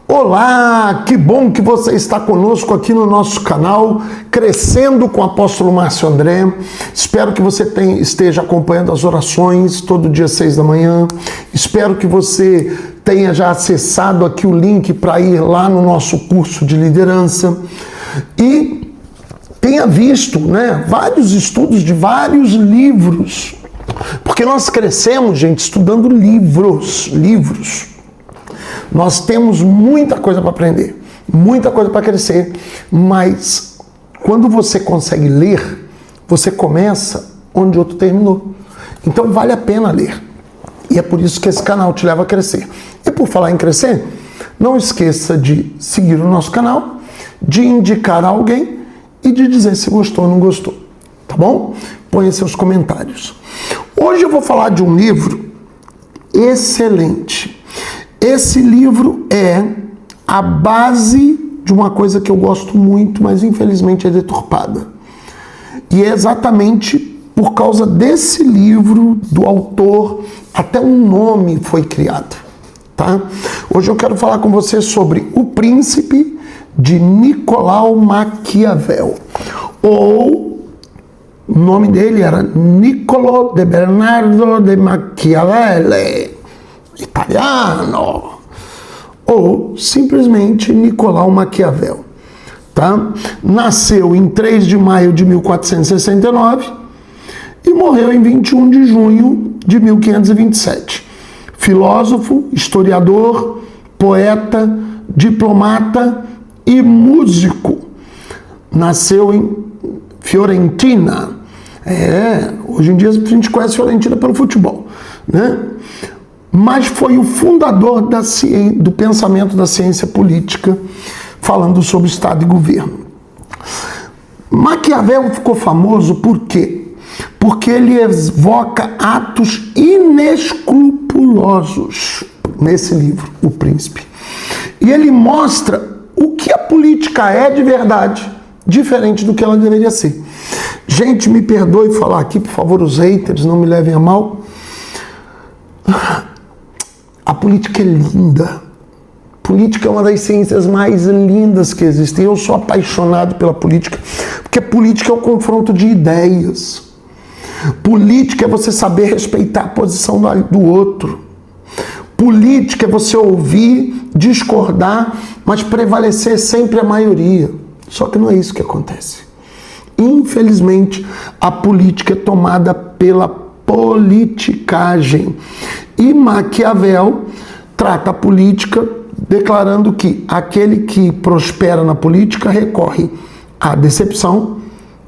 Olá, que bom que você está conosco aqui no nosso canal, Crescendo com o Apóstolo Márcio André. Espero que você esteja acompanhando as orações todo dia 6 da manhã. Espero que você tenha já acessado aqui o link para ir lá no nosso curso de liderança e tenha visto, vários estudos de vários livros. Porque nós crescemos, gente, estudando livros. Nós temos muita coisa para aprender, muita coisa para crescer, mas quando você consegue ler, você começa onde outro terminou. Então vale a pena ler. E é por isso que esse canal te leva a crescer. E por falar em crescer, não esqueça de seguir o nosso canal, de indicar a alguém e de dizer se gostou ou não gostou. Tá bom? Ponha seus comentários. Hoje eu vou falar de um livro excelente. Esse livro é a base de uma coisa que eu gosto muito, mas infelizmente é deturpada. E é exatamente por causa desse livro, do autor, até um nome foi criado. Tá? Hoje eu quero falar com você sobre O Príncipe, de Nicolau Maquiavel. Ou o nome dele era Niccolò de Bernardo de Machiavelli, italiano, ou simplesmente Nicolau Maquiavel. Tá? Nasceu em 3 de maio de 1469 e morreu em 21 de junho de 1527. Filósofo, historiador, poeta, diplomata e músico. Nasceu em Fiorentina. Hoje em dia a gente conhece Fiorentina pelo futebol, Mas foi o fundador do pensamento da ciência política, falando sobre Estado e governo. Maquiavel ficou famoso por quê? Porque ele evoca atos inescrupulosos nesse livro, O Príncipe. E ele mostra o que a política é de verdade, diferente do que ela deveria ser. Gente, me perdoe falar aqui, por favor, os haters, não me levem a mal. A política é linda. Política é uma das ciências mais lindas que existem. Eu sou apaixonado pela política, porque política é o confronto de ideias. Política é você saber respeitar a posição do outro. Política é você ouvir, discordar, mas prevalecer sempre a maioria. Só que não é isso que acontece. Infelizmente, a política é tomada pela politicagem. E Maquiavel trata a política declarando que aquele que prospera na política recorre à decepção,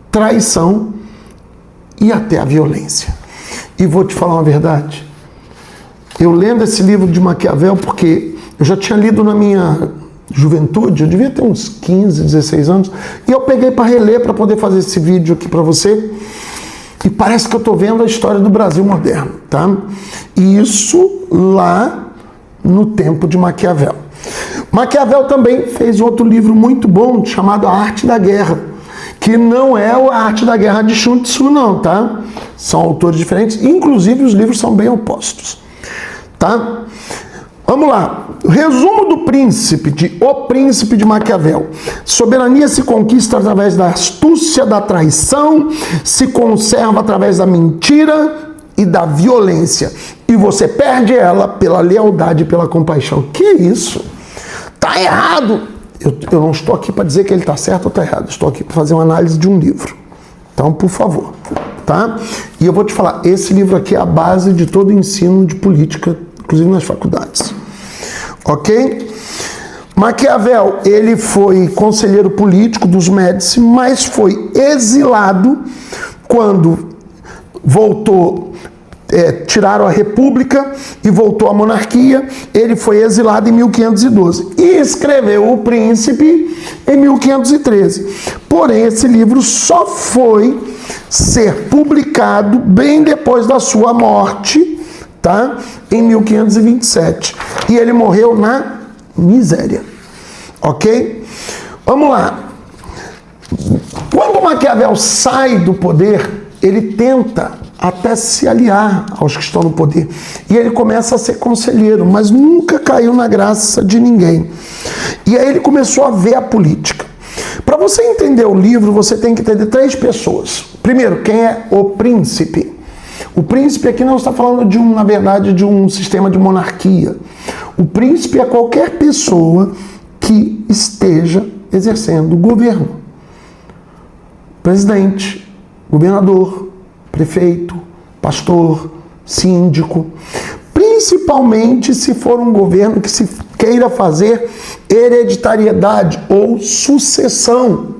traição e até à violência. E vou te falar uma verdade. Eu lendo esse livro de Maquiavel, porque eu já tinha lido na minha juventude, eu devia ter uns 15, 16 anos, e eu peguei para reler, para poder fazer esse vídeo aqui para você, e parece que eu estou vendo a história do Brasil moderno, tá? E isso lá no tempo de Maquiavel. Maquiavel também fez outro livro muito bom, chamado A Arte da Guerra, que não é a Arte da Guerra de Sun Tzu, não, tá? São autores diferentes, inclusive os livros são bem opostos, tá? Vamos lá. Resumo do Príncipe, O Príncipe de Maquiavel. Soberania se conquista através da astúcia, da traição, se conserva através da mentira e da violência. E você perde ela pela lealdade e pela compaixão. Que isso? Tá errado! Eu não estou aqui para dizer que ele está certo ou está errado. Estou aqui para fazer uma análise de um livro. Então, por favor, tá? E eu vou te falar, esse livro aqui é a base de todo o ensino de política, inclusive nas faculdades. Ok? Maquiavel, ele foi conselheiro político dos Médici, mas foi exilado quando voltou, tiraram a república e voltou à monarquia. Ele foi exilado em 1512 e escreveu O Príncipe em 1513. Porém, esse livro só foi ser publicado bem depois da sua morte, tá? Em 1527. E ele morreu na miséria. Ok? Vamos lá. Quando Maquiavel sai do poder, ele tenta até se aliar aos que estão no poder. E ele começa a ser conselheiro, mas nunca caiu na graça de ninguém. E aí ele começou a ver a política. Para você entender o livro, você tem que entender 3 pessoas. Primeiro, quem é o príncipe? O príncipe aqui não está falando na verdade, de um sistema de monarquia. O príncipe é qualquer pessoa que esteja exercendo o governo. Presidente, governador, prefeito, pastor, síndico. Principalmente se for um governo que se queira fazer hereditariedade ou sucessão.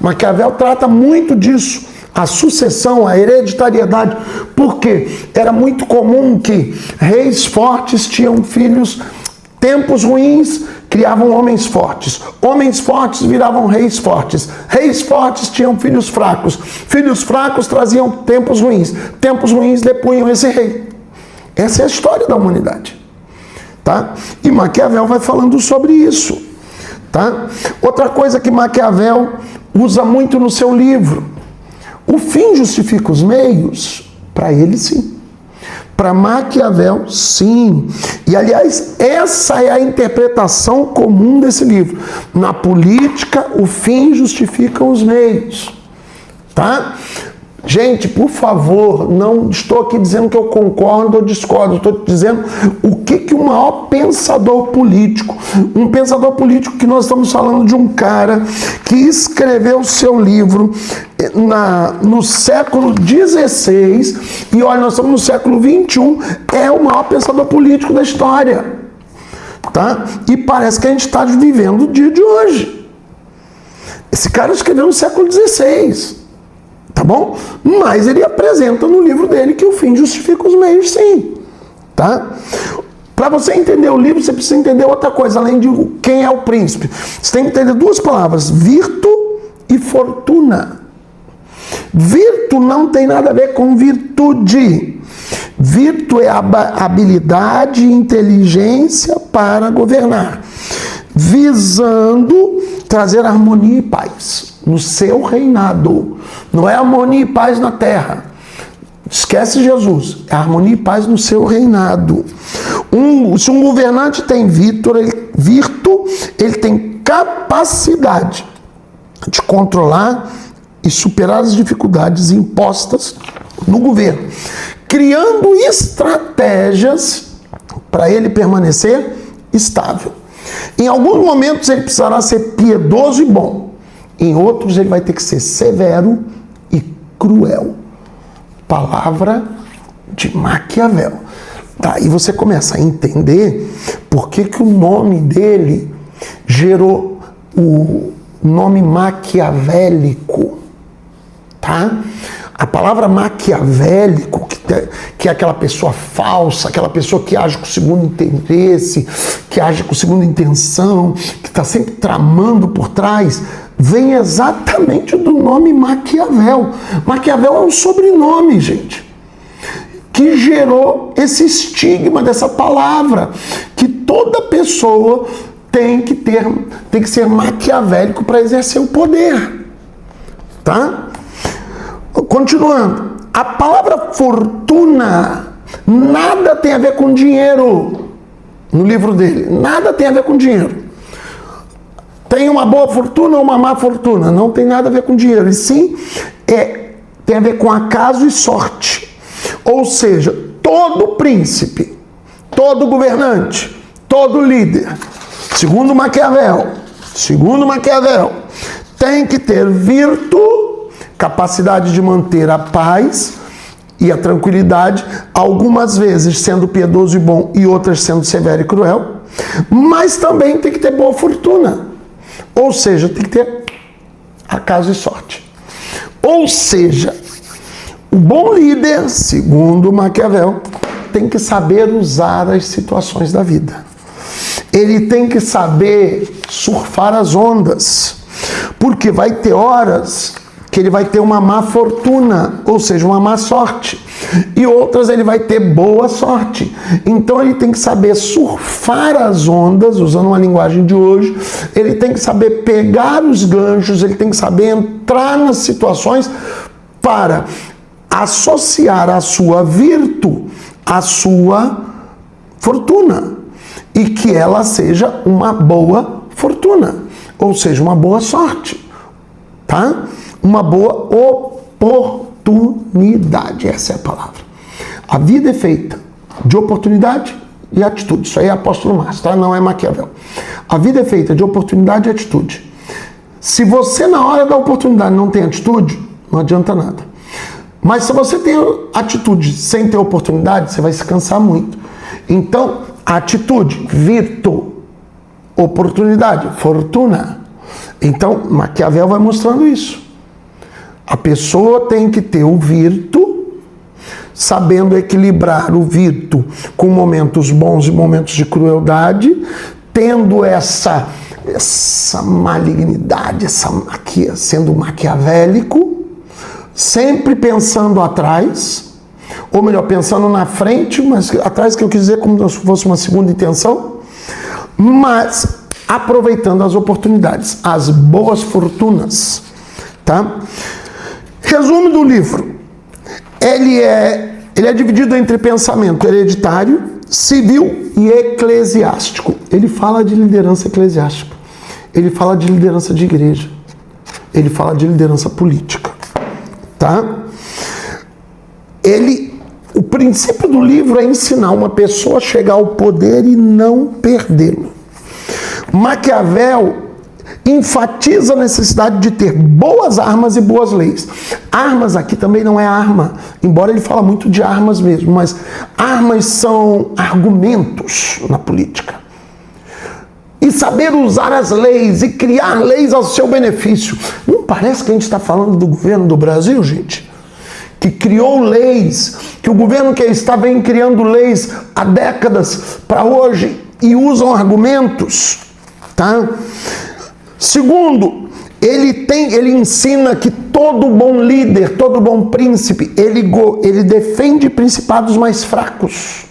Maquiavel trata muito disso, a sucessão, a hereditariedade, porque era muito comum que reis fortes tinham filhos, tempos ruins criavam homens fortes viravam reis fortes tinham filhos fracos traziam tempos ruins depunham esse rei. Essa é a história da humanidade, tá? E Maquiavel vai falando sobre isso, tá? Outra coisa que Maquiavel usa muito no seu livro: o fim justifica os meios. Para ele, sim. Para Maquiavel, sim. E, aliás, essa é a interpretação comum desse livro. Na política, o fim justifica os meios, tá? Gente, por favor, não estou aqui dizendo que eu concordo ou discordo, estou dizendo o que o maior pensador político, um pensador político que nós estamos falando de um cara que escreveu seu livro no século XVI, e olha, nós estamos no século XXI, é o maior pensador político da história, tá? E parece que a gente está vivendo o dia de hoje. Esse cara escreveu no século XVI. Tá bom? Mas ele apresenta no livro dele que o fim justifica os meios, sim. Tá? Para você entender o livro, você precisa entender outra coisa, além de quem é o príncipe. Você tem que entender 2 palavras: virtu e fortuna. Virtu não tem nada a ver com virtude. Virtu é a habilidade e inteligência para governar, visando trazer harmonia e paz no seu reinado. Não é harmonia e paz na terra. Esquece Jesus. É harmonia e paz no seu reinado. Se um governante tem virtu, ele tem capacidade de controlar e superar as dificuldades impostas no governo, criando estratégias para ele permanecer estável. Em alguns momentos ele precisará ser piedoso e bom. Em outros ele vai ter que ser severo e cruel. Palavra de Maquiavel. Tá, e você começa a entender por que o nome dele gerou o nome maquiavélico. Tá? A palavra maquiavélico, que é aquela pessoa falsa, aquela pessoa que age com o segundo interesse, que age com a segunda intenção, que está sempre tramando por trás, vem exatamente do nome Maquiavel. Maquiavel é um sobrenome, gente, que gerou esse estigma dessa palavra, que toda pessoa tem que ser maquiavélico para exercer o poder. Tá? Continuando, a palavra fortuna nada tem a ver com dinheiro no livro dele, nada tem a ver com dinheiro. Tem uma boa fortuna ou uma má fortuna, não tem nada a ver com dinheiro, e sim tem a ver com acaso e sorte. Ou seja, todo príncipe, todo governante, todo líder, segundo Maquiavel, tem que ter virtude, capacidade de manter a paz e a tranquilidade, algumas vezes sendo piedoso e bom e outras sendo severo e cruel, mas também tem que ter boa fortuna, ou seja, tem que ter acaso e sorte. Ou seja, o bom líder, segundo Maquiavel, tem que saber usar as situações da vida. Ele tem que saber surfar as ondas, porque vai ter horas que ele vai ter uma má fortuna, ou seja, uma má sorte, e outras ele vai ter boa sorte. Então ele tem que saber surfar as ondas, usando uma linguagem de hoje, ele tem que saber pegar os ganchos, ele tem que saber entrar nas situações para associar a sua virtude à sua fortuna e que ela seja uma boa fortuna, ou seja, uma boa sorte, tá? Uma boa oportunidade, essa é a palavra. A vida é feita de oportunidade e atitude. Isso aí é apóstolo Márcio, tá? Não é Maquiavel. A vida é feita de oportunidade e atitude. Se você na hora da oportunidade não tem atitude, não adianta nada. Mas se você tem atitude sem ter oportunidade, você vai se cansar muito. Então, atitude, virtude, oportunidade, fortuna. Então, Maquiavel vai mostrando isso. A pessoa tem que ter o virtu, sabendo equilibrar o virtu com momentos bons e momentos de crueldade, tendo essa malignidade, sendo maquiavélico, sempre pensando atrás, ou melhor, pensando na frente, mas atrás que eu quis dizer como se fosse uma segunda intenção, mas aproveitando as oportunidades, as boas fortunas, tá? Resumo do livro. Ele é dividido entre pensamento hereditário, civil e eclesiástico. Ele fala de liderança eclesiástica, ele fala de liderança de igreja, ele fala de liderança política, tá? O princípio do livro é ensinar uma pessoa a chegar ao poder e não perdê-lo. Maquiavel enfatiza a necessidade de ter boas armas e boas leis. Armas aqui também não é arma, embora ele fala muito de armas mesmo, mas armas são argumentos na política. E saber usar as leis e criar leis ao seu benefício. Não parece que a gente está falando do governo do Brasil, gente? Que criou leis, que o governo que vem criando leis há décadas para hoje e usam argumentos, tá? Segundo, ele ensina que todo bom líder, todo bom príncipe, ele defende principados mais fracos.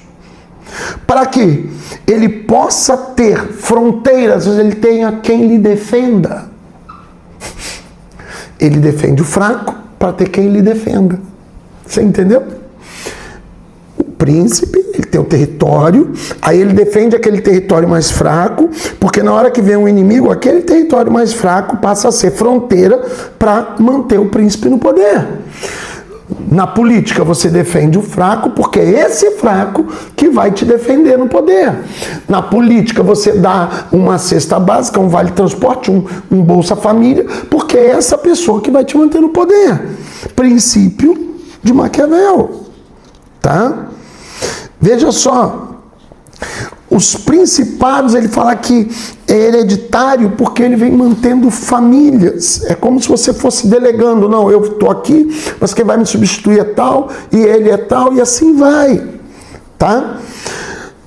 Para que ele possa ter fronteiras, ele tenha quem lhe defenda. Ele defende o fraco para ter quem lhe defenda. Você entendeu? O príncipe, ele tem o território, aí ele defende aquele território mais fraco, porque na hora que vem um inimigo, aquele território mais fraco passa a ser fronteira para manter o príncipe no poder. Na política você defende o fraco, porque é esse fraco que vai te defender no poder. Na política você dá uma cesta básica, um vale-transporte, um Bolsa Família, porque é essa pessoa que vai te manter no poder. Princípio de Maquiavel, tá? Veja só, os principados, ele fala que é hereditário porque ele vem mantendo famílias. É como se você fosse delegando, não, eu estou aqui, mas quem vai me substituir é tal, e ele é tal, e assim vai, tá?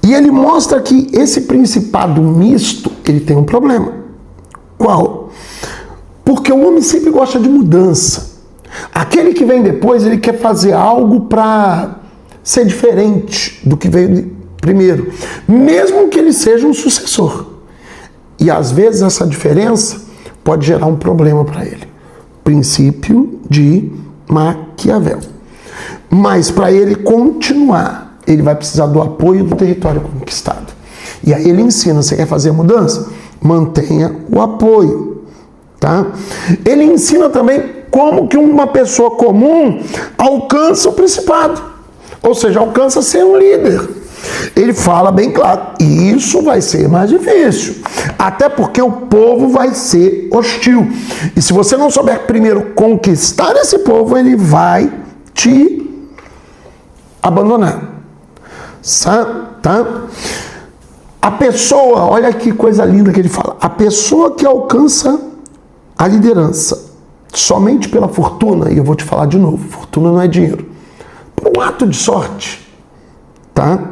E ele mostra que esse principado misto, ele tem um problema. Qual? Porque o homem sempre gosta de mudança. Aquele que vem depois, ele quer fazer algo para ser diferente do que veio primeiro, mesmo que ele seja um sucessor. E às vezes essa diferença pode gerar um problema para ele. Princípio de Maquiavel. Mas para ele continuar, ele vai precisar do apoio do território conquistado. E aí ele ensina, você quer fazer mudança? Mantenha o apoio, tá? Ele ensina também como que uma pessoa comum alcança o principado, ou seja, alcança a ser um líder. Ele fala bem claro, isso vai ser mais difícil, até porque o povo vai ser hostil. E se você não souber primeiro conquistar esse povo, ele vai te abandonar. Tá? A pessoa, olha que coisa linda que ele fala, a pessoa que alcança a liderança somente pela fortuna, e eu vou te falar de novo, fortuna não é dinheiro, por um ato de sorte, tá?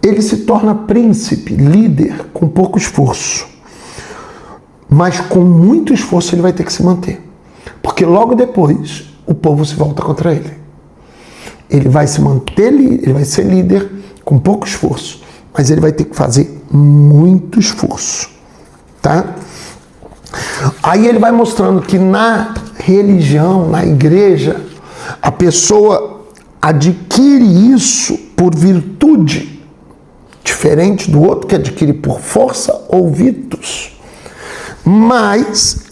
Ele se torna príncipe, líder, com pouco esforço. Mas com muito esforço ele vai ter que se manter. Porque logo depois o povo se volta contra ele. Ele vai se manter, ele vai ser líder com pouco esforço. Mas ele vai ter que fazer muito esforço. Tá? Aí ele vai mostrando que na religião, na igreja, A pessoa adquire isso por virtude, diferente do outro que adquire por força ou virtus. Mas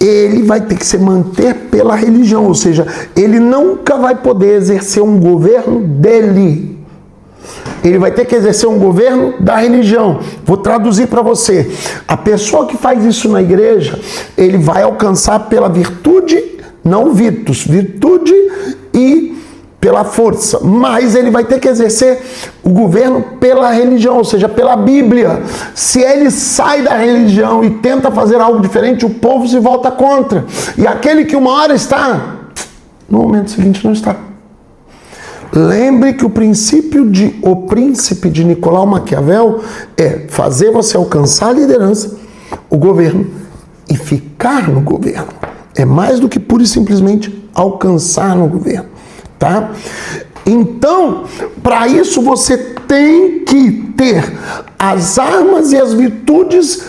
ele vai ter que se manter pela religião, ou seja, ele nunca vai poder exercer um governo dele. Ele vai ter que exercer um governo da religião. Vou traduzir para você. A pessoa que faz isso na igreja, ele vai alcançar pela virtude, não virtus, virtude e pela força, mas ele vai ter que exercer o governo pela religião, ou seja, pela Bíblia. Se ele sai da religião e tenta fazer algo diferente, o povo se volta contra. E aquele que uma hora está, no momento seguinte não está. Lembre que o príncipe de Nicolau Maquiavel é fazer você alcançar a liderança, o governo e ficar no governo. É mais do que pura e simplesmente alcançar no governo. Tá? Então, para isso você tem que ter as armas e as virtudes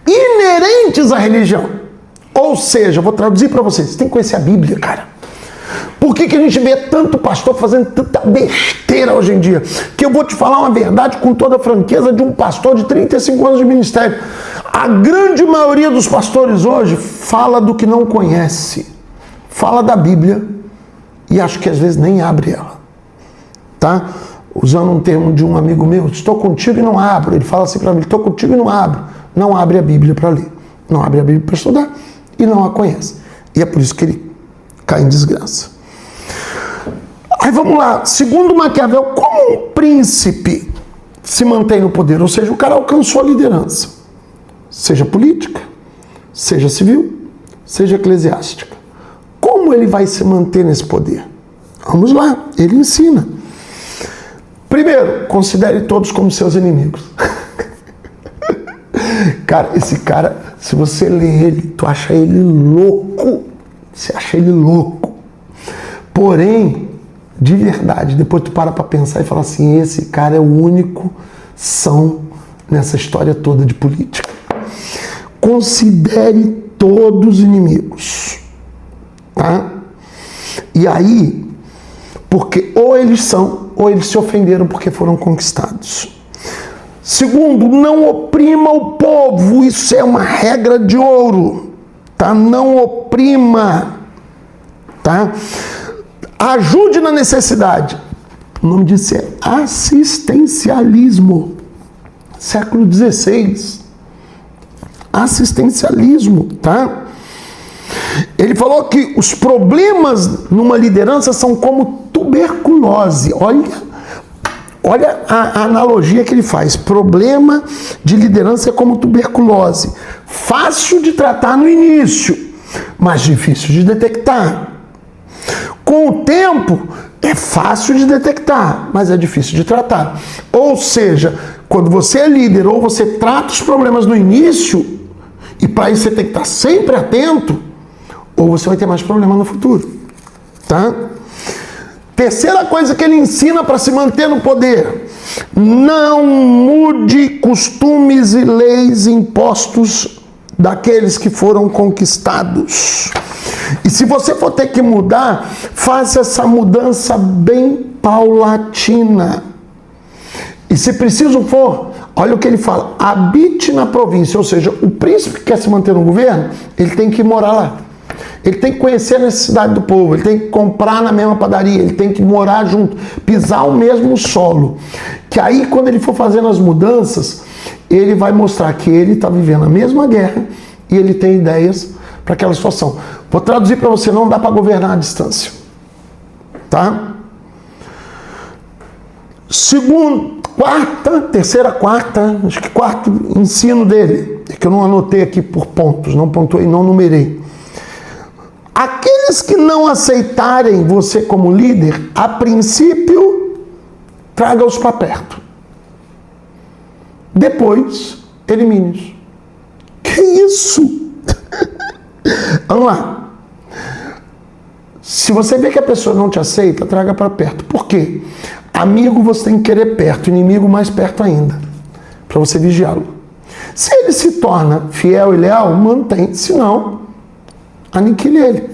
inerentes à religião. Ou seja, vou traduzir para vocês, você tem que conhecer a Bíblia, cara. Por que a gente vê tanto pastor fazendo tanta besteira hoje em dia? Que eu vou te falar uma verdade com toda a franqueza de um pastor de 35 anos de ministério. A grande maioria dos pastores hoje fala do que não conhece. Fala da Bíblia e acho que às vezes nem abre ela, tá? Usando um termo de um amigo meu, estou contigo e não abro. Ele fala assim para mim, estou contigo e não abro. Não abre a Bíblia para ler, não abre a Bíblia para estudar e não a conhece. E é por isso que ele cai em desgraça. Aí vamos lá, segundo Maquiavel, como um príncipe se mantém no poder? Ou seja, o cara alcançou a liderança, seja política, seja civil, seja eclesiástica. Como ele vai se manter nesse poder? Vamos lá, ele ensina. Primeiro, considere todos como seus inimigos. Cara, esse cara, se você lê ele, tu acha ele louco. Você acha ele louco. Porém, de verdade, depois tu para pensar e fala assim, esse cara é o único são nessa história toda de política. Considere todos inimigos. Tá? E aí, porque ou eles são, ou eles se ofenderam porque foram conquistados. Segundo, não oprima o povo, isso é uma regra de ouro, tá? Não oprima, tá? Ajude na necessidade. O nome disso é assistencialismo. Século XVI. Assistencialismo, tá? Ele falou que os problemas numa liderança são como tuberculose. Olha a analogia que ele faz. Problema de liderança é como tuberculose. Fácil de tratar no início, mas difícil de detectar. Com o tempo, é fácil de detectar, mas é difícil de tratar. Ou seja, quando você é líder ou você trata os problemas no início, e para isso você tem que estar sempre atento, ou você vai ter mais problema no futuro, tá? Terceira coisa que ele ensina para se manter no poder: não mude costumes e leis impostos daqueles que foram conquistados. E se você for ter que mudar, faça essa mudança bem paulatina. E se preciso for, olha o que ele fala, habite na província, ou seja, o príncipe que quer se manter no governo, ele tem que morar lá. Ele tem que conhecer a necessidade do povo, ele tem que comprar na mesma padaria, ele tem que morar junto, pisar o mesmo solo. Que aí, quando ele for fazendo as mudanças, ele vai mostrar que ele está vivendo a mesma guerra e ele tem ideias para aquela situação. Vou traduzir para você, não dá para governar à distância. Tá? Acho que quarto ensino dele, é que eu não anotei aqui por pontos, não pontuei, não numerei. Aqueles que não aceitarem você como líder, a princípio, traga-os para perto. Depois, elimine-os. Que isso? Vamos lá. Se você vê que a pessoa não te aceita, traga para perto. Por quê? Amigo você tem que querer perto, inimigo mais perto ainda, para você vigiá-lo. Se ele se torna fiel e leal, mantém. Se não, aniquile ele.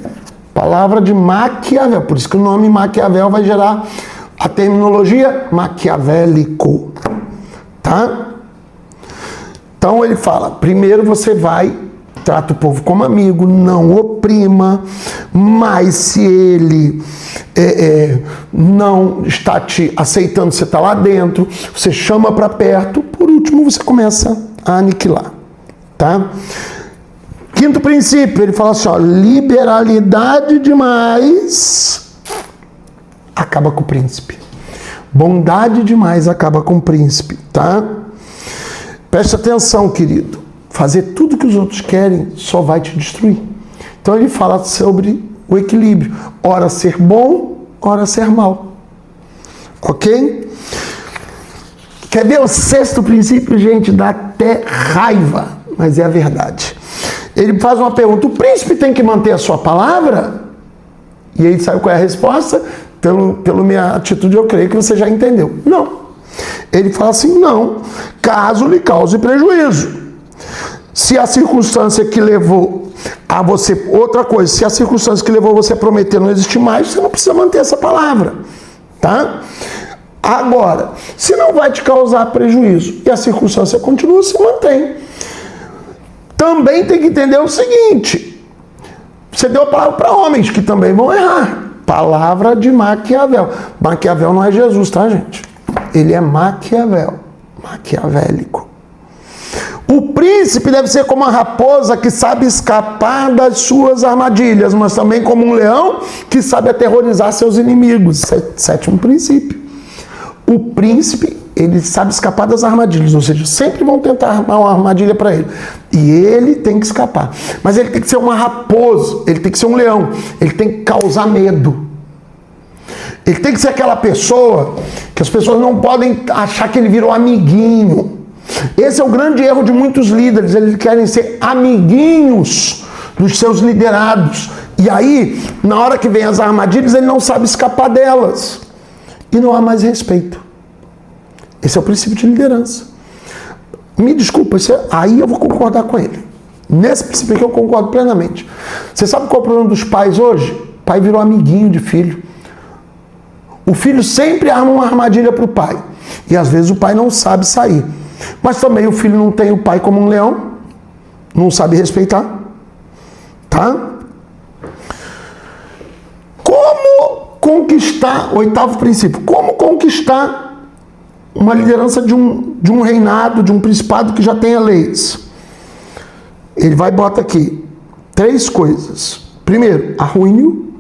Palavra de Maquiavel. Por isso que o nome Maquiavel vai gerar a terminologia maquiavélico. Tá? Então ele fala, primeiro você trata o povo como amigo, não oprima, mas se ele não está te aceitando, você está lá dentro, você chama para perto, por último você começa a aniquilar. Tá? Quinto princípio, ele fala assim, ó, liberalidade demais acaba com o príncipe. Bondade demais acaba com o príncipe, tá? Preste atenção, querido. Fazer tudo que os outros querem só vai te destruir. Então ele fala sobre o equilíbrio. Ora ser bom, ora ser mal. Ok? Quer ver o sexto princípio, gente? Dá até raiva, mas é a verdade. Ele faz uma pergunta, o príncipe tem que manter a sua palavra? E aí sabe qual é a resposta? Pela minha atitude, eu creio que você já entendeu. Não. Ele fala assim, não, caso lhe cause prejuízo. Se a circunstância que levou a você... Outra coisa, se a circunstância que levou você a prometer não existir mais, você não precisa manter essa palavra. Tá? Agora, se não vai te causar prejuízo e a circunstância continua, se mantém. Também tem que entender o seguinte, você deu a palavra para homens que também vão errar. Palavra de Maquiavel. Maquiavel não é Jesus, tá, gente? Ele é Maquiavel, maquiavélico. O príncipe deve ser como a raposa que sabe escapar das suas armadilhas, mas também como um leão que sabe aterrorizar seus inimigos. Sétimo princípio. O príncipe, ele sabe escapar das armadilhas, ou seja, sempre vão tentar armar uma armadilha para ele. E ele tem que escapar. Mas ele tem que ser uma raposa, ele tem que ser um leão, ele tem que causar medo. Ele tem que ser aquela pessoa que as pessoas não podem achar que ele virou amiguinho. Esse é o grande erro de muitos líderes, eles querem ser amiguinhos dos seus liderados. E aí, na hora que vem as armadilhas, ele não sabe escapar delas. E não há mais respeito. Esse é o princípio de liderança. Me desculpa, aí eu vou concordar com ele. Nesse princípio aqui eu concordo plenamente. Você sabe qual é o problema dos pais hoje? O pai virou amiguinho de filho. O filho sempre arma uma armadilha para o pai. E às vezes o pai não sabe sair. Mas também o filho não tem o pai como um leão. Não sabe respeitar. Tá? Como conquistar, oitavo princípio, como conquistar uma liderança de um reinado, de um principado que já tenha leis? Ele vai e bota aqui 3 coisas. Primeiro, arruine-o,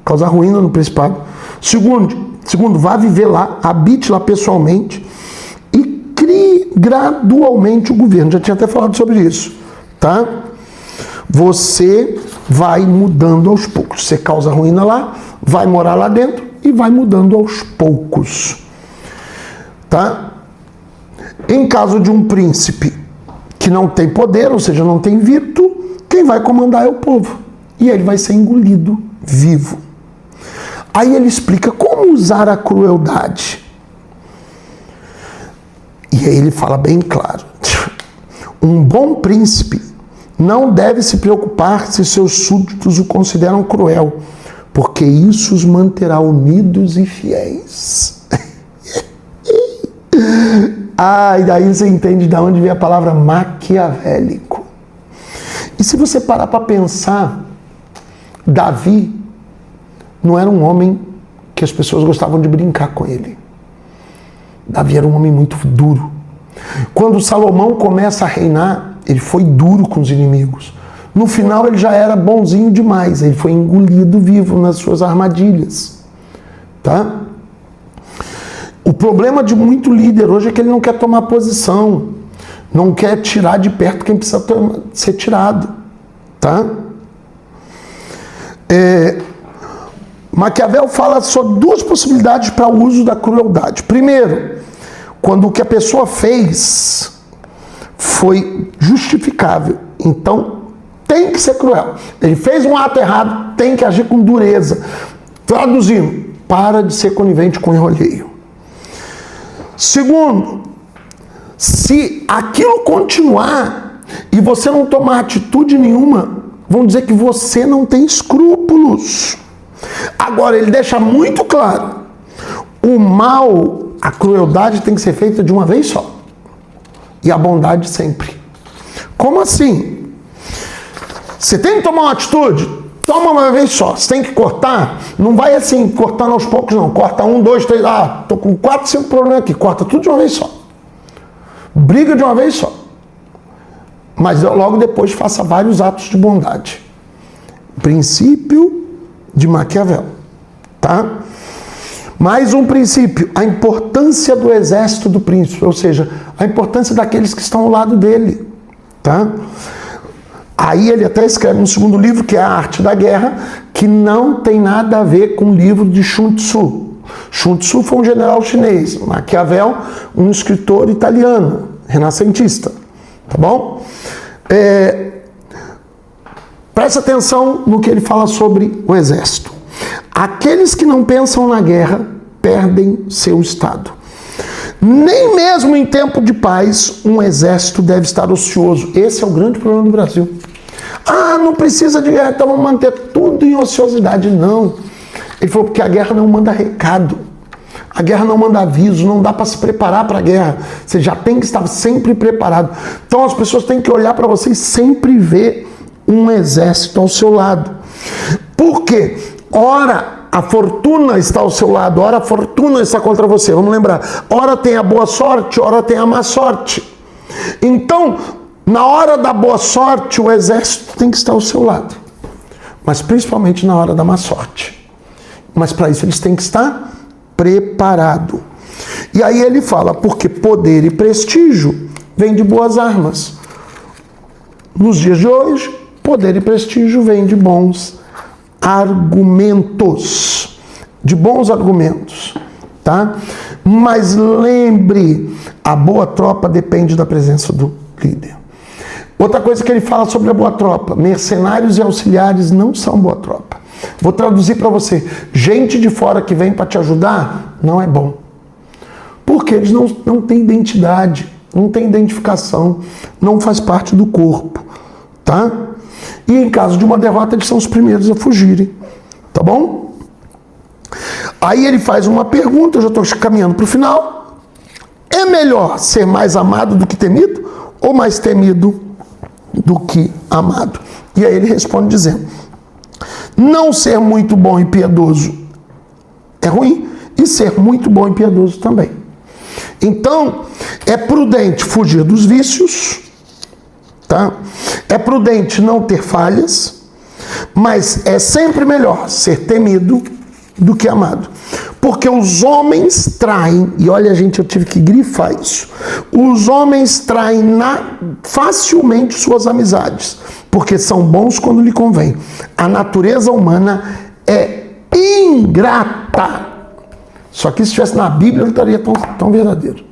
causar ruína no principado. Segundo, vá viver lá, habite lá pessoalmente e crie gradualmente o governo. Já tinha até falado sobre isso, tá? Você vai mudando aos poucos. Você causa ruína lá, vai morar lá dentro e vai mudando aos poucos. Tá? Em caso de um príncipe que não tem poder, ou seja, não tem virtude, quem vai comandar é o povo. E ele vai ser engolido vivo. Aí ele explica como usar a crueldade. E aí ele fala bem claro. Um bom príncipe não deve se preocupar se seus súditos o consideram cruel, porque isso os manterá unidos e fiéis. E daí você entende de onde vem a palavra maquiavélico. E se você parar para pensar, Davi não era um homem que as pessoas gostavam de brincar com ele. Davi era um homem muito duro. Quando Salomão começa a reinar, ele foi duro com os inimigos. No final ele já era bonzinho demais, ele foi engolido vivo nas suas armadilhas. Tá? O problema de muito líder hoje é que ele não quer tomar posição, não quer tirar de perto quem precisa ser tirado. Tá? Maquiavel fala sobre 2 possibilidades para o uso da crueldade. Primeiro, quando o que a pessoa fez foi justificável, então tem que ser cruel. Ele fez um ato errado, tem que agir com dureza. Traduzindo, para de ser conivente com enroleio. Segundo, se aquilo continuar e você não tomar atitude nenhuma, vão dizer que você não tem escrúpulos. Agora, ele deixa muito claro, o mal, a crueldade tem que ser feita de uma vez só. E a bondade sempre. Como assim? Você tem que tomar uma atitude? Toma uma vez só. Você tem que cortar? Não vai assim, cortando aos poucos não. Corta 1, 2, 3, tô com 4, 5 problemas aqui. Corta tudo de uma vez só. Briga de uma vez só. Mas logo depois faça vários atos de bondade. Princípio de Maquiavel. Tá? Mais um princípio, a importância do exército do príncipe, ou seja, a importância daqueles que estão ao lado dele, tá? Aí ele até escreve no segundo livro, que é a Arte da Guerra, que não tem nada a ver com o livro de Sun Tzu. Sun Tzu foi um general chinês, Maquiavel, um escritor italiano, renascentista, tá bom? Presta atenção no que ele fala sobre o exército. Aqueles que não pensam na guerra perdem seu estado. Nem mesmo em tempo de paz um exército deve estar ocioso. Esse é o grande problema do Brasil. Não precisa de guerra, então vamos manter tudo em ociosidade. Não. Ele falou porque a guerra não manda recado. A guerra não manda aviso, não dá para se preparar para a guerra. Você já tem que estar sempre preparado. Então as pessoas têm que olhar para você e sempre ver um exército ao seu lado. Por quê? Ora a fortuna está ao seu lado, ora a fortuna está contra você. Vamos lembrar, ora tem a boa sorte, ora tem a má sorte. Então, na hora da boa sorte, o exército tem que estar ao seu lado. Mas principalmente na hora da má sorte. Mas para isso eles têm que estar preparados. E aí ele fala, porque poder e prestígio vêm de boas armas. Nos dias de hoje, poder e prestígio vêm de bons argumentos, de bons argumentos, tá? Mas lembre, a boa tropa depende da presença do líder. Outra coisa que ele fala sobre a boa tropa, mercenários e auxiliares não são boa tropa. Vou traduzir para você, gente de fora que vem para te ajudar, não é bom. Porque eles não têm identidade, não têm identificação, não faz parte do corpo, tá? E em caso de uma derrota, eles são os primeiros a fugirem. Tá bom? Aí ele faz uma pergunta, eu já estou caminhando para o final. É melhor ser mais amado do que temido? Ou mais temido do que amado? E aí ele responde dizendo, não ser muito bom e piedoso é ruim, e ser muito bom e piedoso também. Então, é prudente fugir dos vícios, tá? É prudente não ter falhas, mas é sempre melhor ser temido do que amado. Porque os homens traem, e olha gente, eu tive que grifar isso, os homens traem facilmente suas amizades, porque são bons quando lhe convém. A natureza humana é ingrata. Só que se estivesse na Bíblia não estaria tão verdadeiro.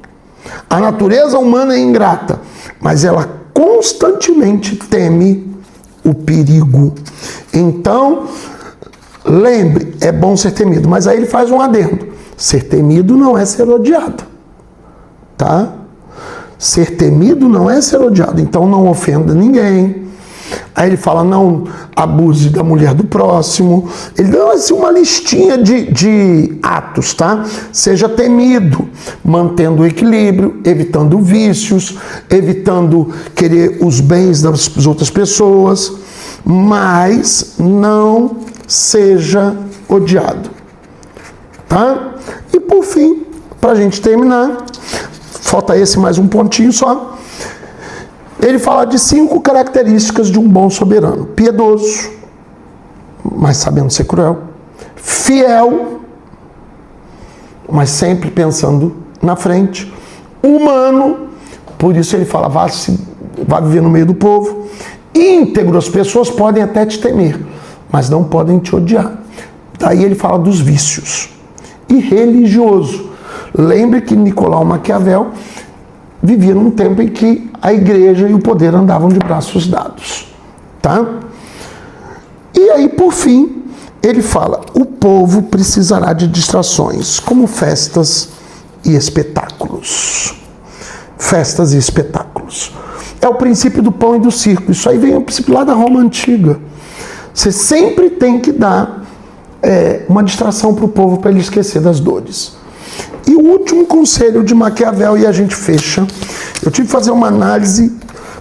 A natureza humana é ingrata, mas ela constantemente teme o perigo. Então, lembre, é bom ser temido, mas aí ele faz um adendo. Ser temido não é ser odiado, tá? Ser temido não é ser odiado, então não ofenda ninguém. Aí ele fala, não abuse da mulher do próximo. Ele dá assim uma listinha de atos, tá? Seja temido, mantendo o equilíbrio, evitando vícios, evitando querer os bens das outras pessoas, mas não seja odiado, tá? E por fim, para a gente terminar, falta esse mais um pontinho só. Ele fala de 5 características de um bom soberano. Piedoso, mas sabendo ser cruel. Fiel, mas sempre pensando na frente. Humano, por isso ele fala, vá viver no meio do povo. Íntegro, as pessoas podem até te temer, mas não podem te odiar. Daí ele fala dos vícios. E religioso. Lembre que Nicolau Maquiavel vivia num tempo em que a igreja e o poder andavam de braços dados, tá? E aí, por fim, ele fala, o povo precisará de distrações, como festas e espetáculos. Festas e espetáculos. é o princípio do pão e do circo. Isso aí vem o princípio lá da Roma Antiga. Você sempre tem que dar uma distração para o povo para ele esquecer das dores. E o último conselho de Maquiavel, e a gente fecha. Eu tive que fazer uma análise,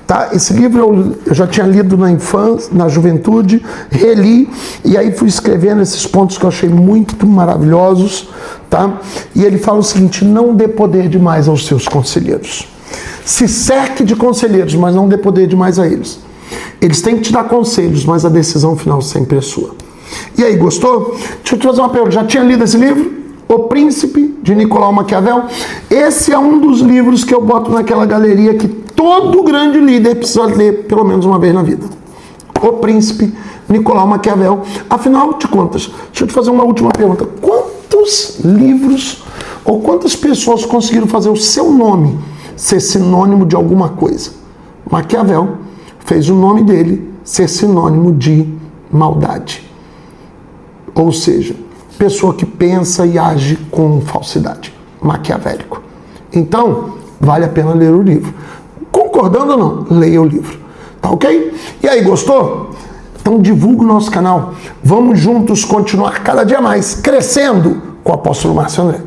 tá? Esse livro eu já tinha lido na infância, na juventude, reli, e aí fui escrevendo esses pontos que eu achei muito maravilhosos, tá? E ele fala o seguinte: não dê poder demais aos seus conselheiros. Se cerque de conselheiros, mas não dê poder demais a eles. Eles têm que te dar conselhos, mas a decisão final sempre é sua. E aí, gostou? Deixa eu te fazer uma pergunta. Já tinha lido esse livro? O Príncipe, de Nicolau Maquiavel? Esse é um dos livros que eu boto naquela galeria que todo grande líder precisa ler pelo menos uma vez na vida. O Príncipe, Nicolau Maquiavel. Afinal de contas, deixa eu te fazer uma última pergunta. Quantos livros ou quantas pessoas conseguiram fazer o seu nome ser sinônimo de alguma coisa? Maquiavel fez o nome dele ser sinônimo de maldade. Ou seja, pessoa que pensa e age com falsidade. Maquiavélico. Então, vale a pena ler o livro. Concordando ou não? Leia o livro. Tá ok? E aí, gostou? Então divulga o nosso canal. Vamos juntos continuar cada dia mais crescendo com o apóstolo Márcio André.